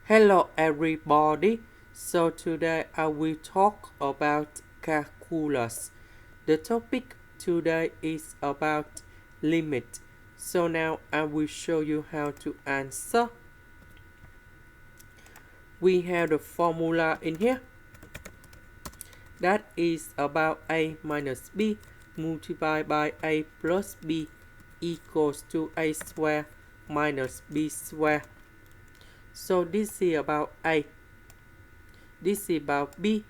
Hello everybody. So today I will talk about calculus. The topic today is about limit. So now I will show you how to answer. We have the formula in here. That is about a minus b multiplied by a plus b equals to a square minus b square. So this is about a. This is about b.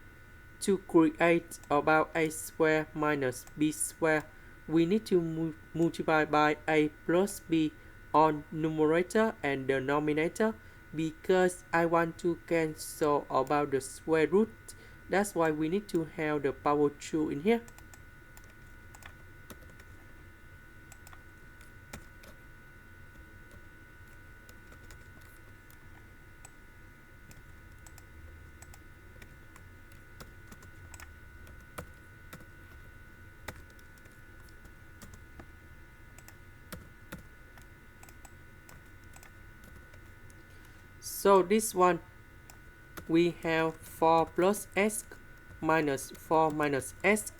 To create about a square minus b square, we need to multiply by a plus b on numerator and denominator because I want to cancel about the square root. That's why we need to have the power 2 in here. So this one, we have 4 plus x minus 4 minus x.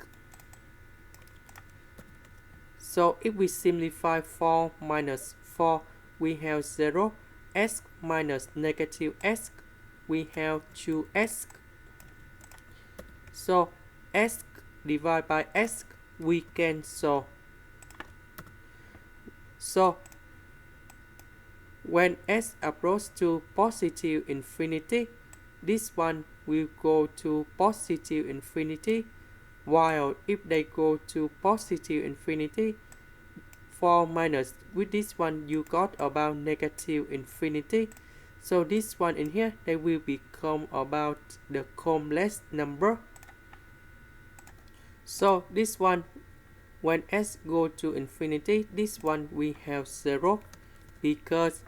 So if we simplify 4 minus 4, we have 0. X minus negative x, we have 2x. So x divided by x, we cancel. So when x approaches to positive infinity, this one will go to positive infinity, while if they go to positive infinity, 4 minus with this one you got about negative infinity. So this one in here, they will become about the complex number. So this one, when s go to infinity, this one we have 0 because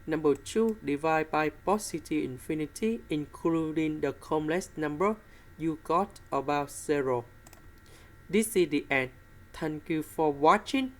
number 2 divided by positive infinity, including the complex number, you got about 0. This is the end. Thank you for watching.